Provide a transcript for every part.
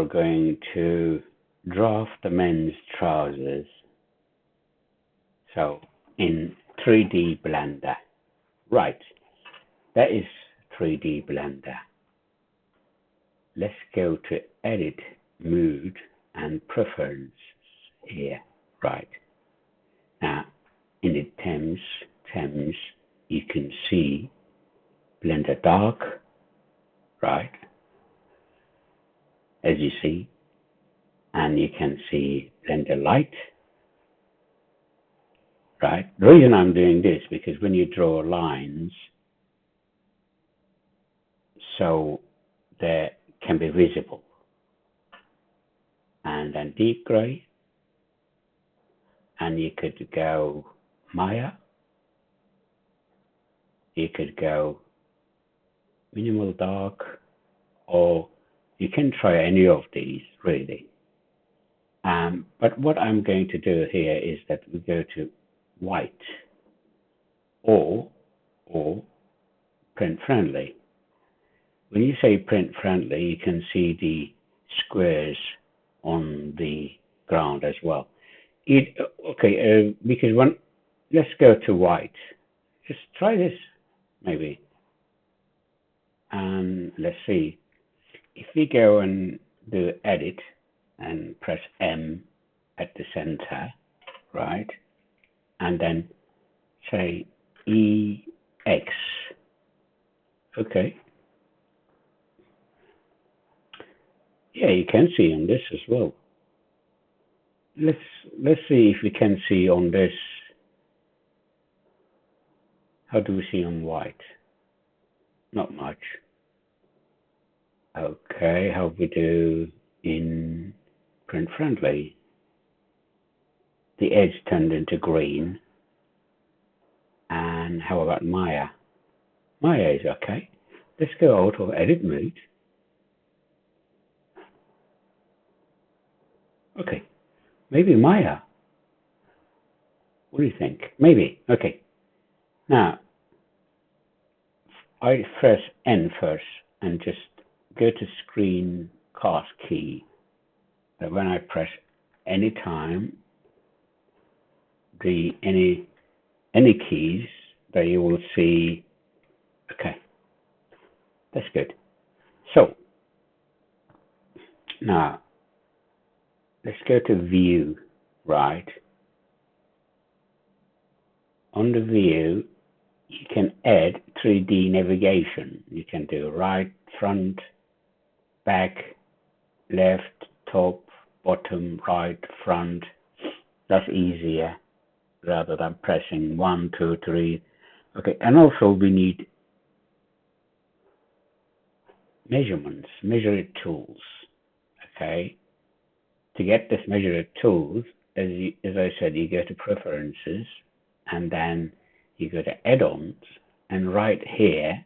we're going to draft the men's trousers. So in 3D Blender. Right, that is 3D Blender. Let's go to Edit Mode and Preferences here. Right. Now, in the Themes, you can see Blender Dark, right, as you see, and you can see Blender Light, right. The reason I'm doing this, because when you draw lines, so they can be visible, and then deep gray, and you could go Maya, you could go minimal dark, or you can try any of these really. But what I'm going to do here is that we go to white or print friendly. When you say print friendly, you can see the squares on the ground as well. Because let's go to white. Just try this maybe, and let's see. If we go and do edit and press M at the center, right, and then say EX, okay. Yeah, you can see on this as well. Let's see if we can see on this. How do we see on white? Not much. Okay, how we do in print friendly? The edge turned into green. And how about Maya? Maya is okay. Let's go out of edit mode. Okay, maybe Maya. What do you think? Maybe. Okay. Now, I press N first and just go to screen cast key. That when I press any time, any keys, that you will see. Okay, that's good. So now let's go to view, right? On the view, you can add 3D navigation. You can do right, front, back, left, top, bottom, right, front. That's easier rather than pressing 1, 2, 3. Okay, and also we need measurements, measure it tools. Okay, to get this measure it tools, as I said, you go to preferences, and then you go to add-ons, and right here,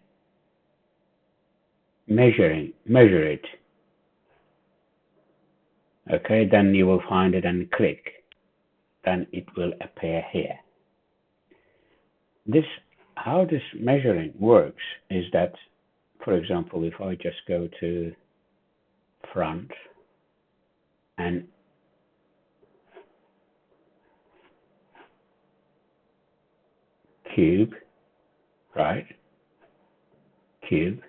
measure it. Okay, then you will find it and click. Then it will appear here. How this measuring works is that, for example, if I just go to front and cube, right? Cube,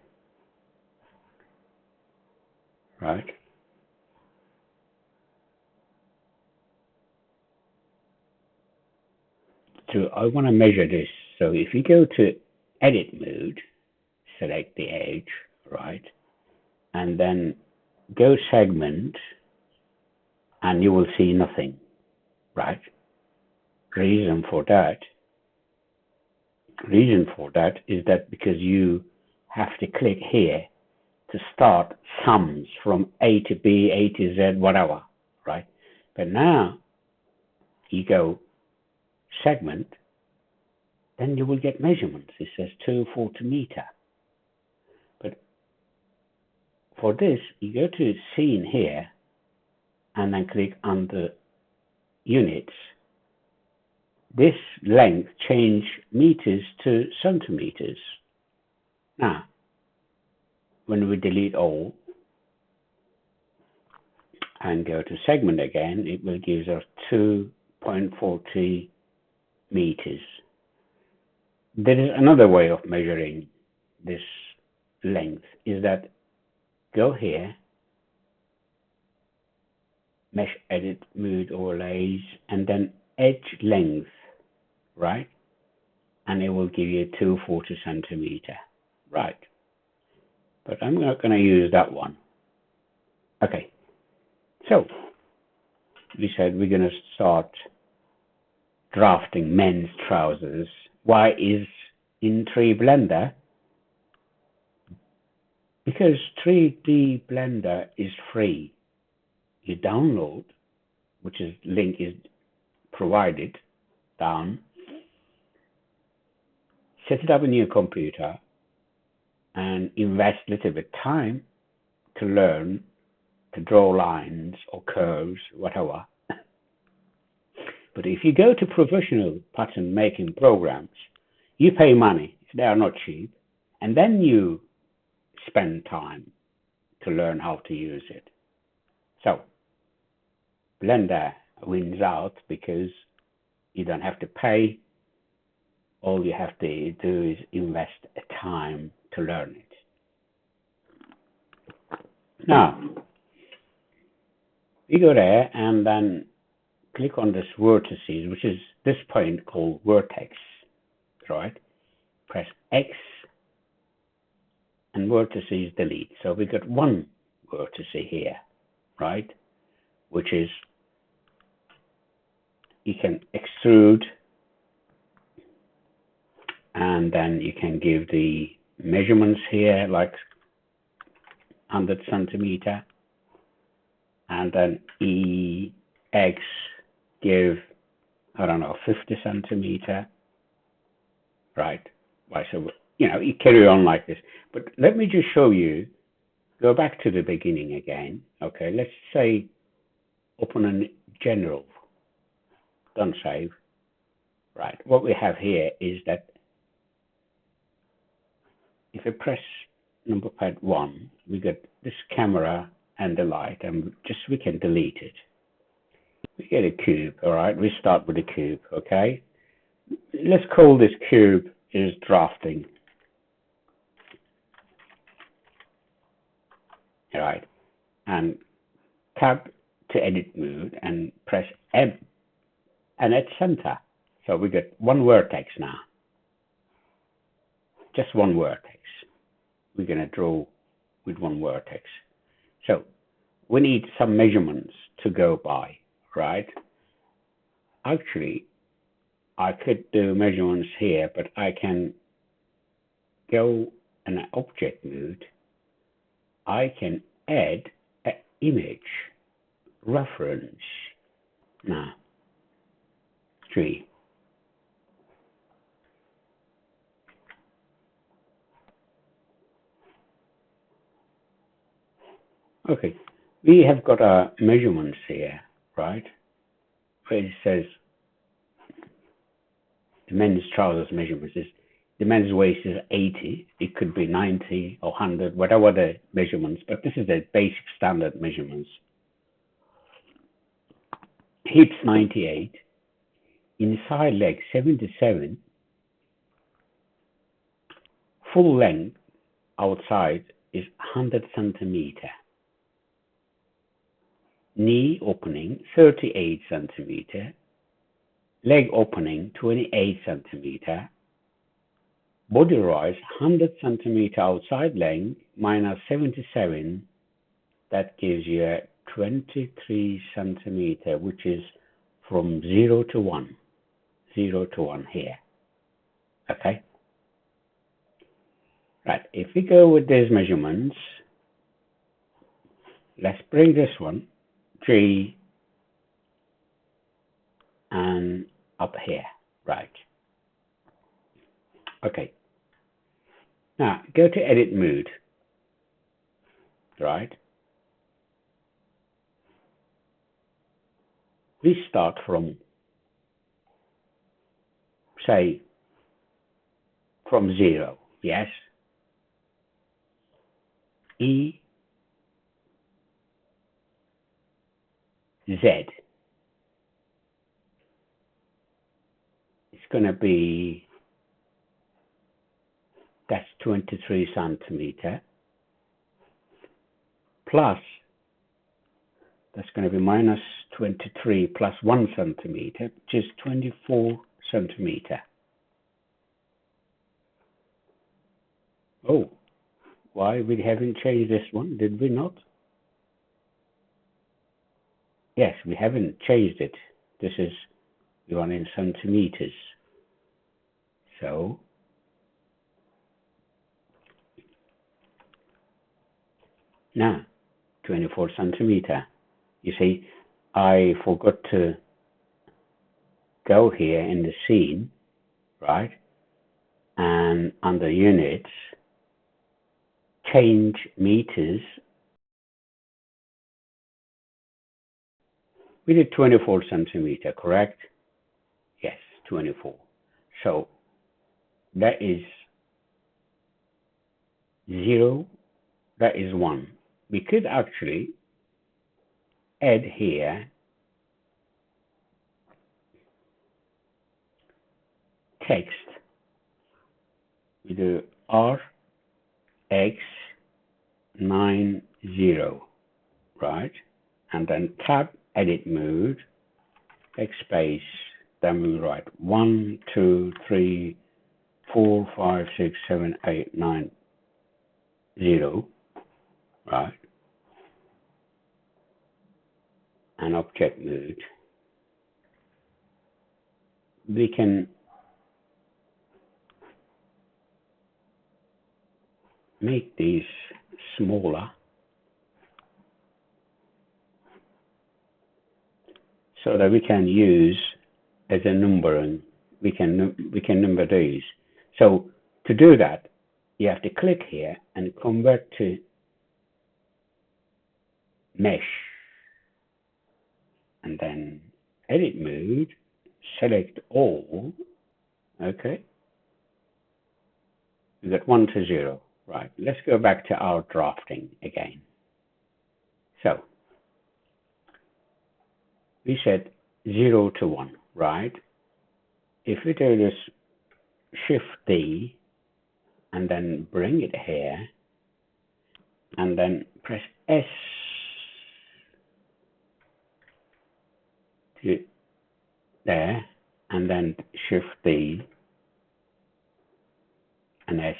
right? So I want to measure this. So if you go to edit mode, select the edge, right? And then go segment, and you will see nothing, right? Reason for that is that because you have to click here to start sums from A to B, A to Z, whatever, right? But now you go segment, then you will get measurements. It says 240 meter. But for this, you go to scene here and then click on the units. This length change meters to centimeters. Now, when we delete all, and go to segment again, it will give us 2.40 meters. There is another way of measuring this length, is that go here, mesh edit mode overlays, and then edge length, right? And it will give you 240 centimeter, right? But I'm not going to use that one. Okay, so we said we're going to start drafting men's trousers. Why is in 3D Blender? Because 3D Blender is free. You download, which is link is provided down, set it up in your computer and invest a little bit time to learn to draw lines or curves, whatever. But if you go to professional pattern making programs, you pay money, they are not cheap, and then you spend time to learn how to use it. So Blender wins out because you don't have to pay. All you have to do is invest time to learn it. Now, you go there and then click on this vertices, which is this point called vertex, right? Press X and vertices delete. So we got one vertex here, right? Which is, you can extrude, and then you can give the measurements here, like 100 centimeter, and then EX give, I don't know, 50 centimeter, right? So, you know, you carry on like this. But let me just show you, go back to the beginning again. Okay, let's say open a general, don't save. Right, what we have here is that if I press number pad 1, we get this camera and the light, and we can delete it. We get a cube, all right? We start with a cube, okay? Let's call this cube is drafting. All right, and tab to edit mode and press M and at center. So we get one vertex now, just one vertex. We're going to draw with one vertex. So we need some measurements to go by, right? Actually, I could do measurements here, but I can go in an object mode. I can add an image reference. Now, 3. Okay, we have got our measurements here, right? Where it says the men's trousers measurements is the men's waist is 80. It could be 90 or 100, whatever the measurements, but this is the basic standard measurements. Hips 98, inside leg 77, full length outside is 100 centimeter. Knee opening 38 centimeter, leg opening 28 centimeter, body rise 100 centimeter outside length minus 77, that gives you a 23 centimeter, which is from 0 to 1, 0 to 1 here. Okay, right, if we go with these measurements, let's bring this one G and up here, right? Okay, now go to edit mode, right? We start from, say, from 0, yes? E Z. It's going to be, that's 23 centimeter, plus, that's going to be minus 23 plus 1 centimeter, which is 24 centimeter. Oh, why we haven't changed this one, did we not? Yes, we haven't changed it. This is the one in centimeters. So, now, 24 centimeter. You see, I forgot to go here in the scene, right? And under units, change meters. We did 24 centimeter, correct? Yes, 24. So that is 0, that is 1. We could actually add here text. We do RX90, right? And then tab edit mode, backspace, then we write 1, 2, 3, 4, 5, 6, 7, 8, 9, 0, right? And object mode. We can make these smaller so that we can use as a numbering. We can number these. So to do that, you have to click here and convert to mesh, and then edit mode, select all. Okay, we got 1 to 0. Right, let's go back to our drafting again. So we said 0 to 1, right? If we do this Shift D and then bring it here and then press S to there and then Shift D and S.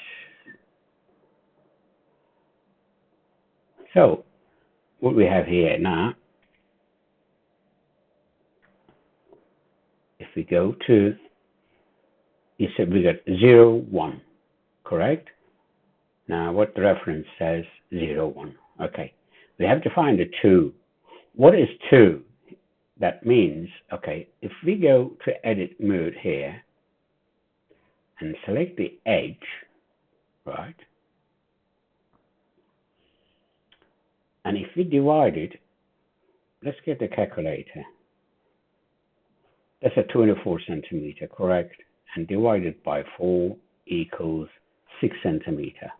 So what we have here now, if we go to, you said we got 0, 1, correct? Now what the reference says, 0, 1. Okay, we have to find a 2. What is 2? That means, okay, if we go to edit mode here and select the edge, right? And if we divide it, let's get the calculator. That's a 24 centimeter, correct? And divided by 4 equals 6 centimeter,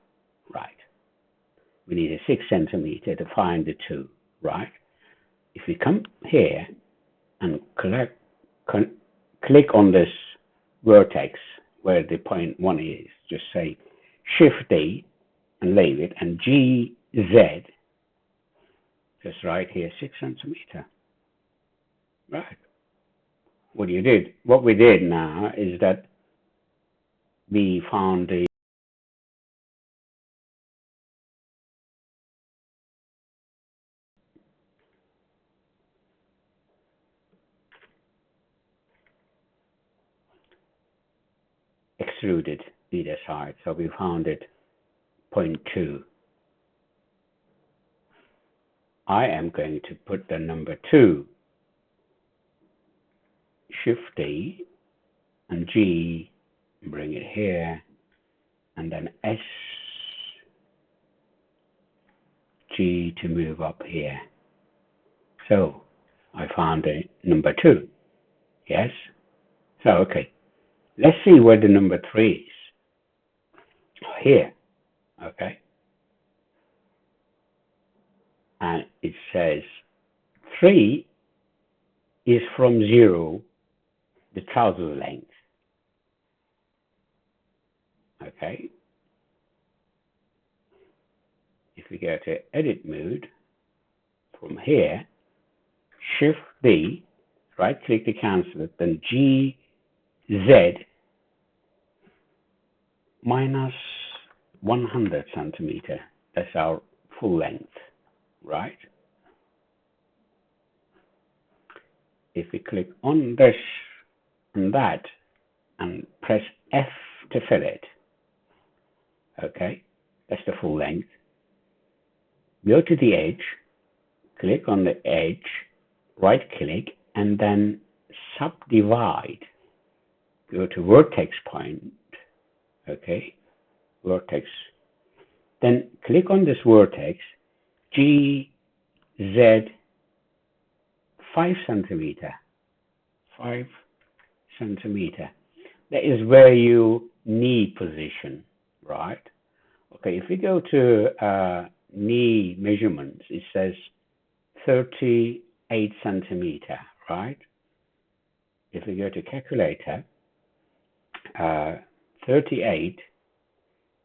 right? We need a 6 centimeter to find the 2, right? If we come here and click on this vertex where the point 1 is, just say Shift D and leave it, and GZ, just right here, 6 centimeter, right? What we did now is that we found the extruded either side, so we found it 0.2. I am going to put the number 2, Shift D and G, bring it here, and then S, G to move up here. So I found the number 2. Yes? So, okay. Let's see where the number 3 is. Here. Okay. And it says 3 is from 0, the trouser length. Okay. If we go to edit mode, from here, Shift D, right click to cancel it, then GZ minus 100 centimeter. That's our full length, right? If we click on this and that and press F to fill it, okay, that's the full length. Go to the edge, click on the edge, right click, and then subdivide. Go to vertex point, okay, vertex. Then click on this vertex, GZ 5 centimeter. 5 centimeter. That is where you knee position, right? Okay, if we go to knee measurements, it says 38 centimeter, right? If we go to calculator, 38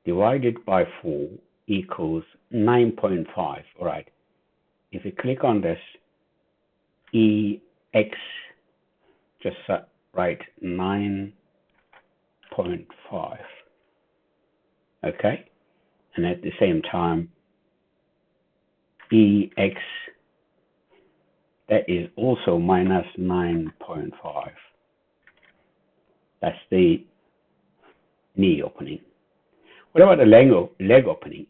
divided by 4 equals 9.5, all right? If we click on this, EX, just write 9.5, okay? And at the same time, EX, that is also minus 9.5. That's the knee opening. What about the leg opening?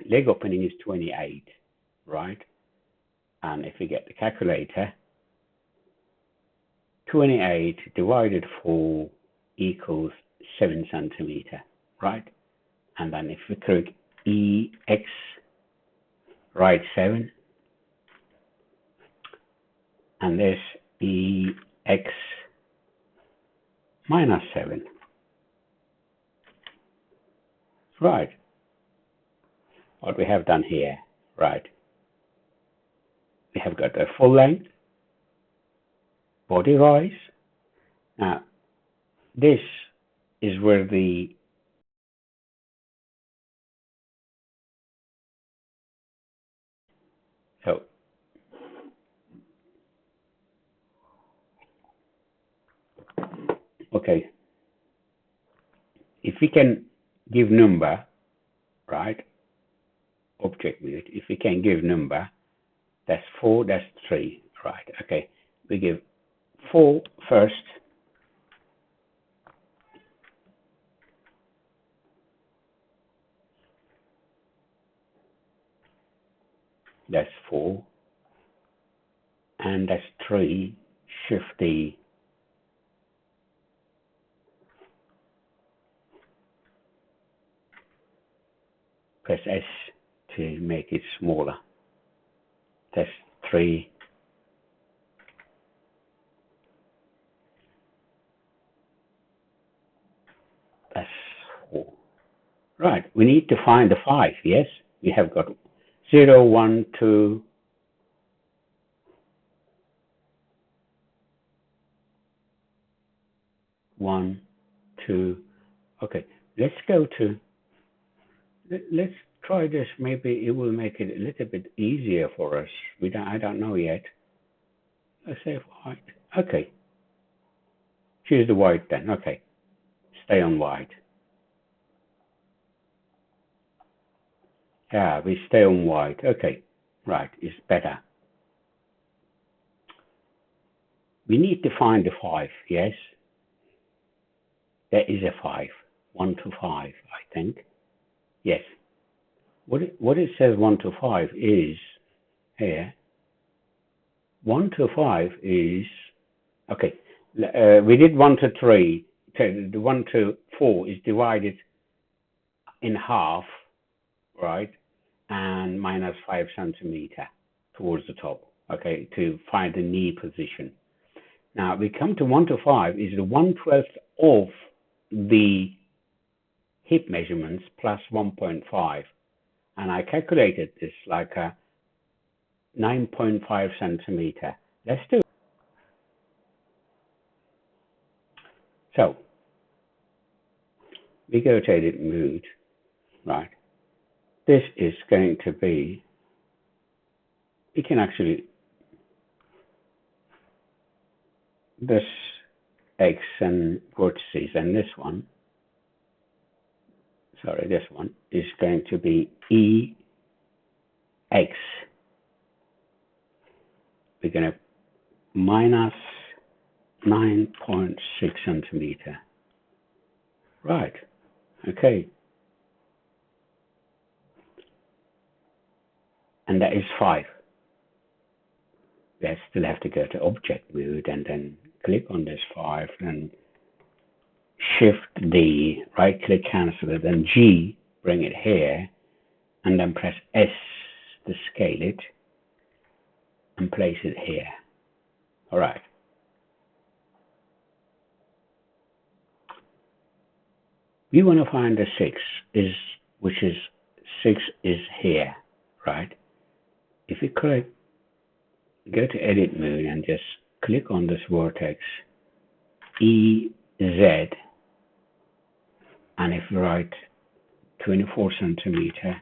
Leg opening is 28, right? And if we get the calculator, 28 divided 4 equals 7 centimeter, right? And then if we click EX, write 7, and this EX minus 7, right? What we have done here, right? We have got a full length, body rise. Now, this is where the okay. If we can give number, right? Object mute. If we can give number, that's 4, that's 3, right? Okay. We give 4 first. That's 4. And that's 3. Shift D. Press S to make it smaller. That's 3. That's 4. Right. We need to find the 5. Yes. We have got 0, 1, 2. 1, 2. Okay. Let's go to. Let's try this. Maybe it will make it a little bit easier for us. I don't know yet. Let's say white. Okay. Choose the white then. Okay. Stay on white. Yeah, we stay on white. Okay. Right. It's better. We need to find the 5. Yes. There is a 5. 1 to 5, I think. Yes. What it says 1 to 5 is here. 1 to 5 is okay. We did 1 to 3. The 1 to 4 is divided in half, right? And minus 5 centimeter towards the top. Okay, to find the knee position. Now we come to 1 to 5 is the 1/12 of the hip measurements plus 1.5. And I calculated this like a 9.5 centimeter. Let's do So we go to edit mode, right? This is going to be, we can actually, this X and vertices, and this one, sorry, this one is going to be EX. We're going to minus 9.6 centimeter. Right, okay. And that is 5. We still have to go to object mode and then click on this 5 and shift the right click cancel it, then G, bring it here, and then press S to scale it and place it here. All right. We want to find the 6 which is 6 is here, right? If you click, go to edit mode and just click on this vertex EZ, and if you write 24 centimeter,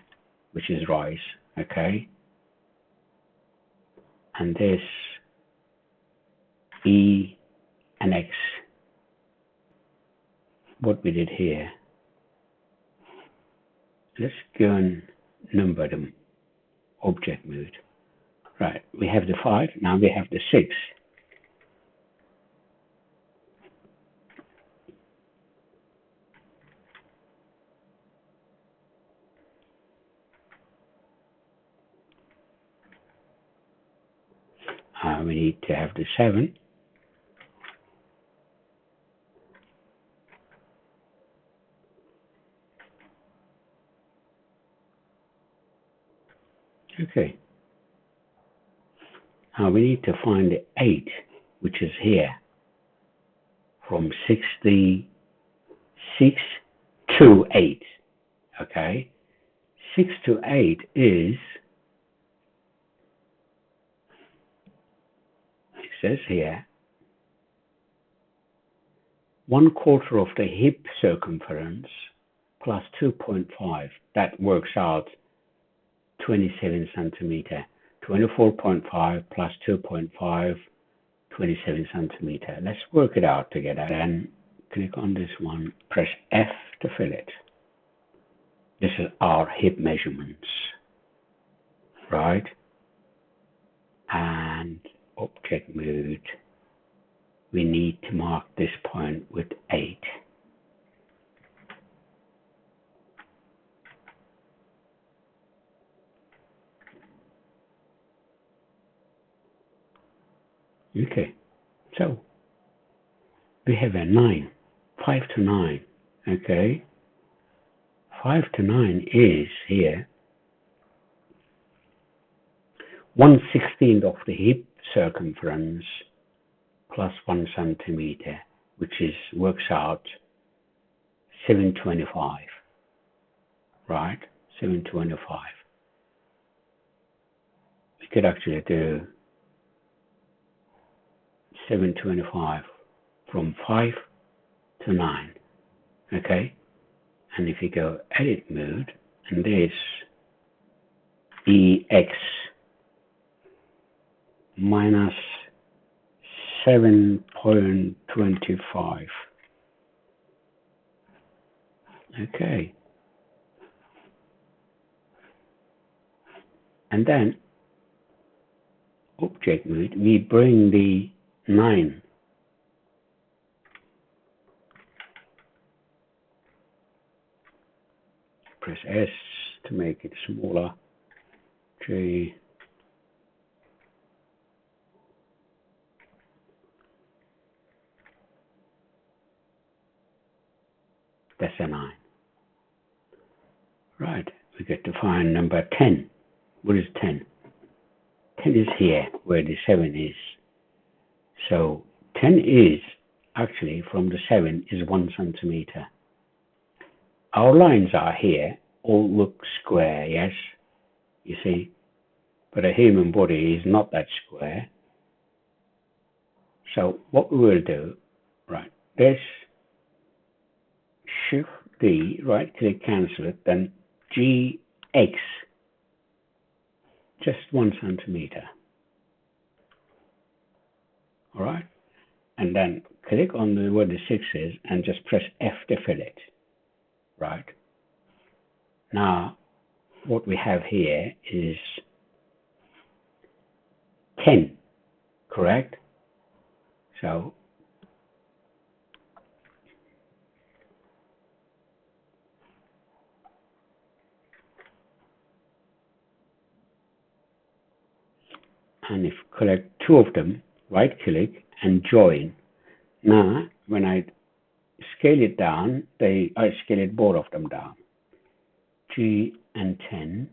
which is rise, okay, and this E and X, what we did here, let's go and number them, object mode. Right, we have the 5, now we have the 6. We need to have the 7. Okay. Now we need to find the 8, which is here, from 66 to 8. Okay. 6 to 8 is, it says here, 1/4 of the hip circumference plus 2.5. That works out 27 centimeter. 24.5 plus 2.5, 27 centimeter. Let's work it out together. Then click on this one, press F to fill it. This is our hip measurements, right? And object mode, we need to mark this point with 8. Okay, so we have a 9, 5 to 9, okay? 5 to 9 is here 1/16 of the hip circumference plus 1 centimeter, which is works out 725, right? 725. We could actually do 725 from 5 to 9, okay? And if you go edit mode, and this EX minus 7.25, okay, and then object mode, we bring the 9 press S to make it smaller, J, that's a 9. Right, we get to find number 10. What is 10? 10 is here where the 7 is. So 10 is actually from the 7 is 1 centimeter. Our lines are here, all look square, yes, you see, but a human body is not that square. So what we will do, right, this Shift D, right click, cancel it, then GX, just 1 centimeter. All right, and then click on where the 6 is and just press F to fill it. Right, now what we have here is 10, correct? So and if collect 2 of them, right click and join. Now when I scale it down, I scale it both of them down. G and 10.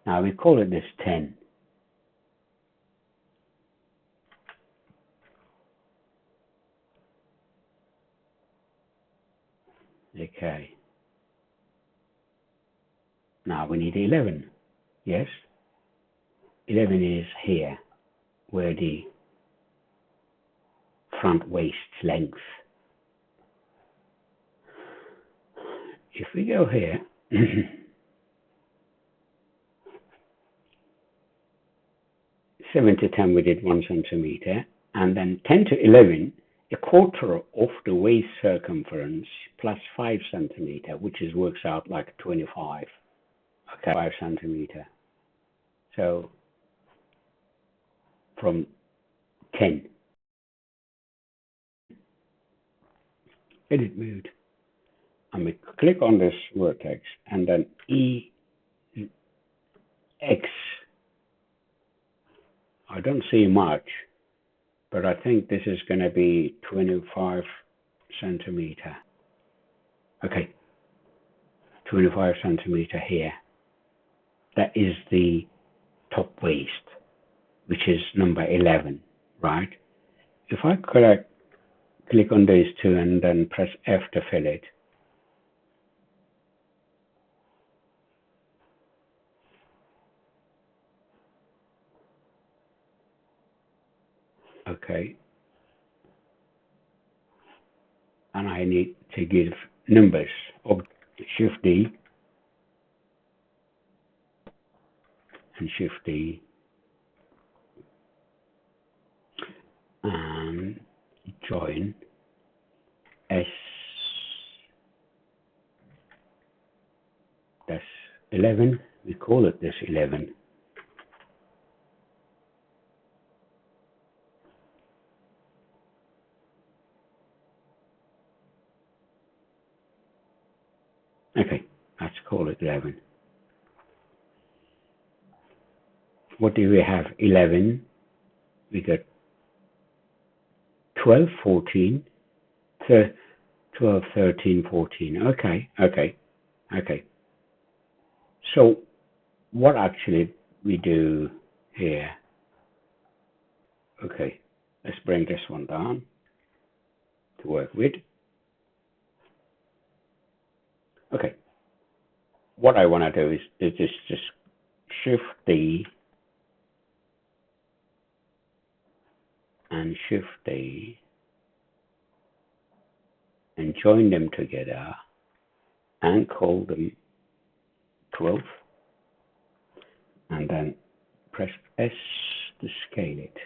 Now we call it this 10. Okay. Now we need 11. Yes. 11 is here, where the front waist length. If we go here, 7 to 10 we did 1 centimeter, and then 10 to 11, a quarter of the waist circumference plus 5 centimeter, which works out like 25. Okay, 5 centimeter. So from 10, edit mode, and we click on this vertex, and then EX. I don't see much, but I think this is going to be 25 centimeter. Okay, 25 centimeter here. That is the top waist, which is number 11, right? If I click on these two and then press F to fill it, okay, and I need to give numbers of Shift D and Shift D and join S, that's 11, we call it this 11. Okay, let's call it 11. What do we have? 11. We got 12, 14, 12, 13, 14. Okay. So what actually we do here? Okay, let's bring this one down to work with. Okay, what I want to do is just Shift D and Shift D and join them together and call them 12, and then press S to scale it.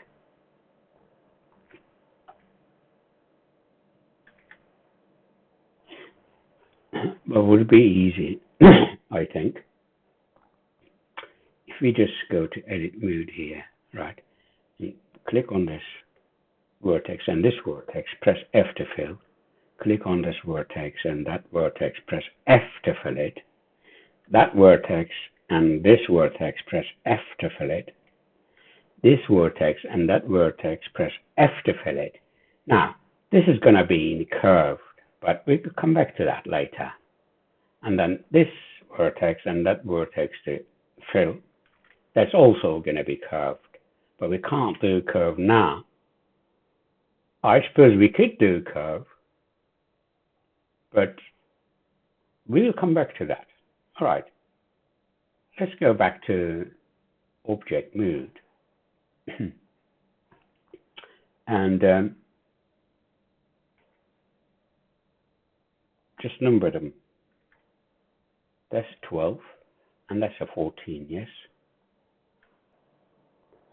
But would be easy, I think, if we just go to edit mode here, right? And click on this vertex and this vertex, press F to fill. Click on this vertex and that vertex, press F to fill it. That vertex and this vertex, press F to fill it. This vertex and that vertex, press F to fill it. Now, this is going to be curved, but we could come back to that later. And then this vertex and that vertex to fill, that's also going to be curved, but we can't do curve now. I suppose we could do curve, but we'll come back to that. All right, let's go back to object mode. And just number them. That's 12 and that's a 14, yes?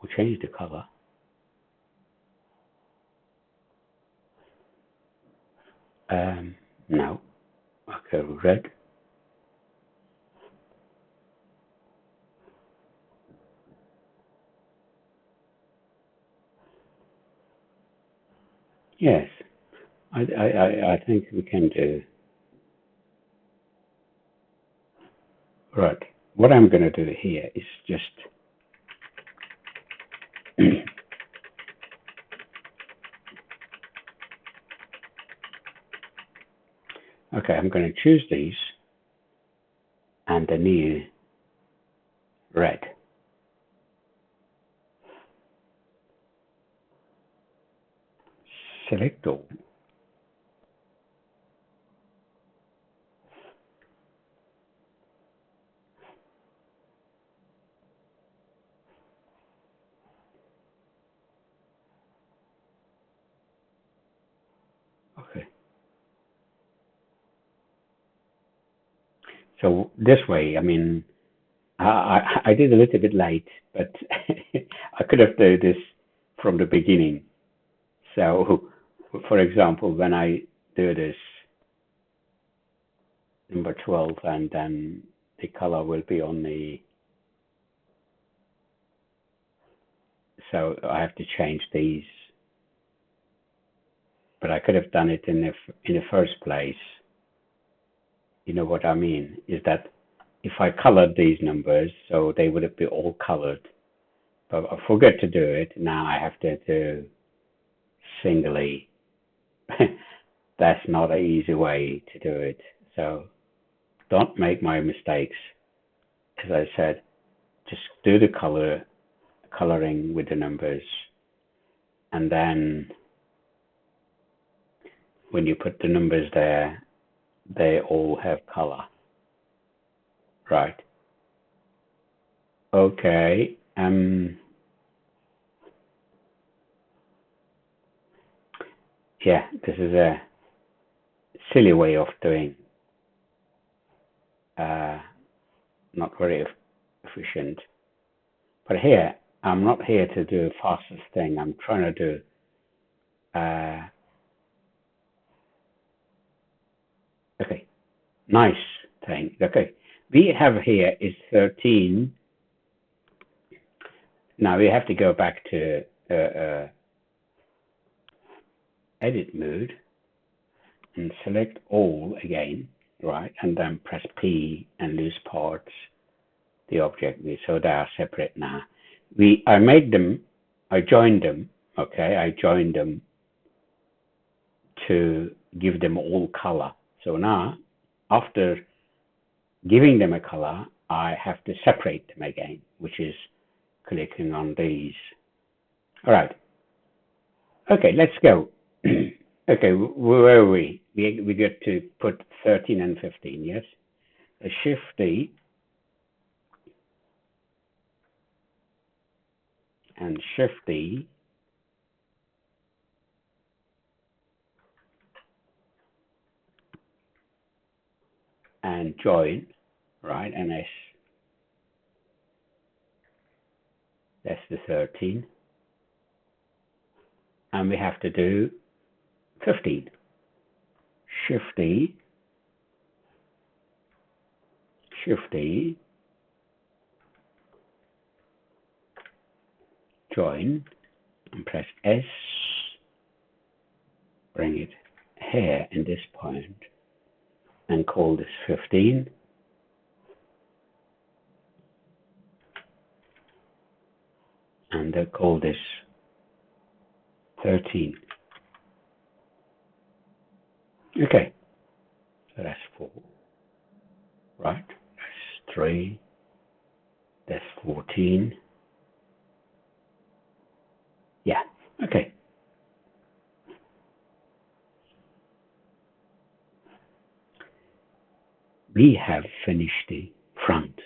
We'll change the color. No. Okay, red. Yes, I think we can do. Right. What I'm going to do here is just okay, I'm going to choose these and the new red. Select all. Okay. So this way, I mean, I did a little bit late, but I could have done this from the beginning. So, for example, when I do this number 12 and then the color will be on the, so I have to change these, but I could have done it in the first place. You know what I mean? Is that if I colored these numbers, so they would have been all colored, but I forgot to do it. Now I have to do singly. That's not an easy way to do it. So don't make my mistakes. As I said, just do the coloring with the numbers, and then when you put the numbers there, they all have color. Right. Okay. Yeah, this is a silly way of doing. Not very efficient. But here, I'm not here to do the fastest thing. I'm trying to do okay, nice thing. Okay, we have here is 13. Now we have to go back to edit mode and select all again, right? And then press P and loose parts, the object. So they are separate now. I made them, I joined them, okay? I joined them to give them all color. So now, after giving them a color, I have to separate them again, which is clicking on these. All right. Okay, let's go. Okay, where are we? We get to put 13 and 15, yes? A Shift D and Shift D and join, right? And that's the 13. And we have to do 15. Shift D, Shift D, join, and press S, bring it here in this point, and call this 15. And then call this 13. Okay, so that's 4, right? That's 3, that's 14. Yeah, okay. We have finished the front.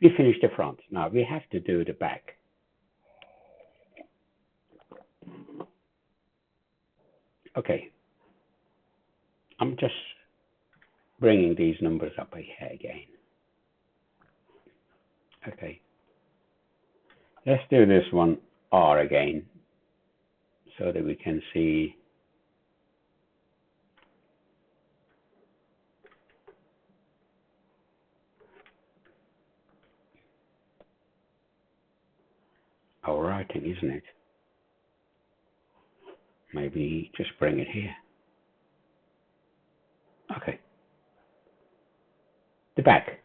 We finished the front. Now we have to do the back. Okay, I'm just bringing these numbers up here again. Okay, let's do this one R again so that we can see our writing, isn't it? Maybe just bring it here. Okay. The back.